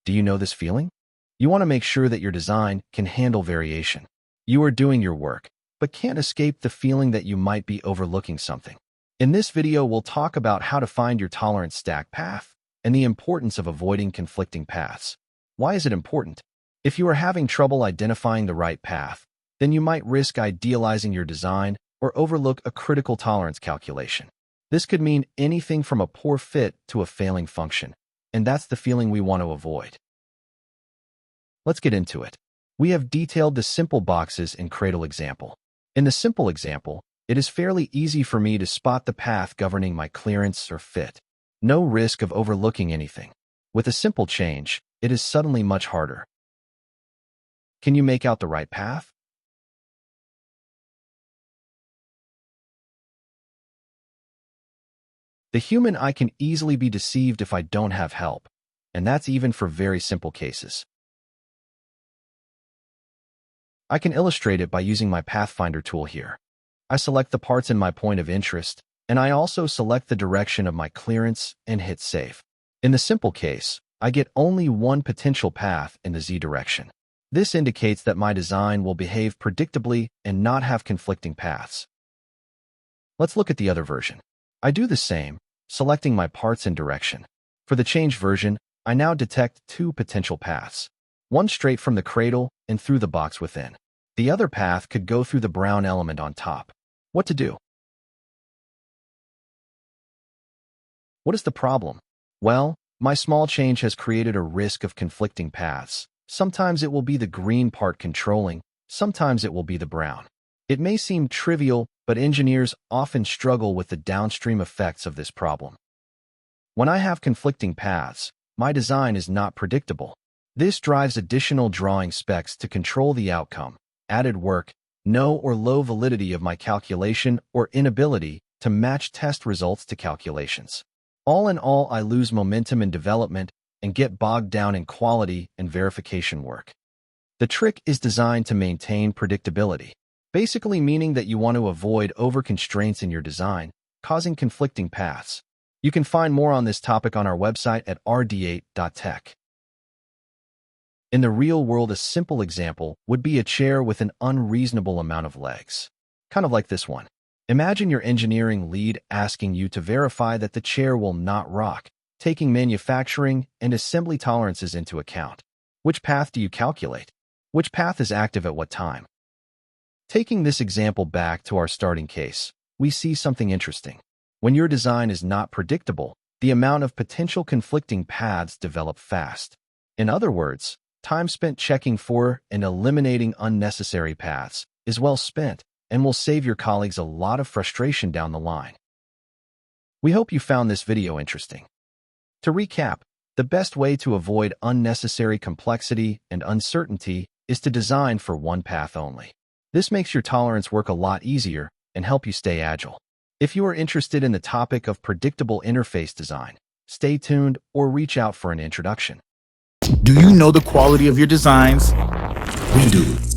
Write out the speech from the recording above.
Do you know this feeling? You want to make sure that your design can handle variation. You are doing your work, but can't escape the feeling that you might be overlooking something. In this video, we'll talk about how to find your tolerance stack path and the importance of avoiding conflicting paths. Why is it important? If you are having trouble identifying the right path, then you might risk idealizing your design or overlook a critical tolerance calculation. This could mean anything from a poor fit to a failing function, and that's the feeling we want to avoid. Let's get into it. We have detailed the simple boxes in Cradle example. In the simple example, it is fairly easy for me to spot the path governing my clearance or fit. No risk of overlooking anything. With a simple change, it is suddenly much harder. Can you make out the right path? The human eye can easily be deceived if I don't have help, and that's even for very simple cases. I can illustrate it by using my Pathfinder tool here. I select the parts in my point of interest, and I also select the direction of my clearance and hit save. In the simple case, I get only one potential path in the Z direction. This indicates that my design will behave predictably and not have conflicting paths. Let's look at the other version. I do the same, selecting my parts and direction. For the change version, I now detect two potential paths. One straight from the cradle and through the box within. The other path could go through the brown element on top. What to do? What is the problem? Well, my small change has created a risk of conflicting paths. Sometimes it will be the green part controlling, sometimes it will be the brown. It may seem trivial, but engineers often struggle with the downstream effects of this problem. When I have conflicting paths, my design is not predictable. This drives additional drawing specs to control the outcome, added work, no or low validity of my calculation, or inability to match test results to calculations. All in all, I lose momentum in development and get bogged down in quality and verification work. The trick is designed to maintain predictability, basically meaning that you want to avoid overconstraints in your design, causing conflicting paths. You can find more on this topic on our website at rd8.tech. In the real world, a simple example would be a chair with an unreasonable amount of legs. Kind of like this one. Imagine your engineering lead asking you to verify that the chair will not rock, taking manufacturing and assembly tolerances into account. Which path do you calculate? Which path is active at what time? Taking this example back to our starting case, we see something interesting. When your design is not predictable, the amount of potential conflicting paths develop fast. In other words, time spent checking for and eliminating unnecessary paths is well spent and will save your colleagues a lot of frustration down the line. We hope you found this video interesting. To recap, the best way to avoid unnecessary complexity and uncertainty is to design for one path only. This makes your tolerance work a lot easier and help you stay agile. If you are interested in the topic of predictable interface design, stay tuned or reach out for an introduction. Do you know the quality of your designs? We do.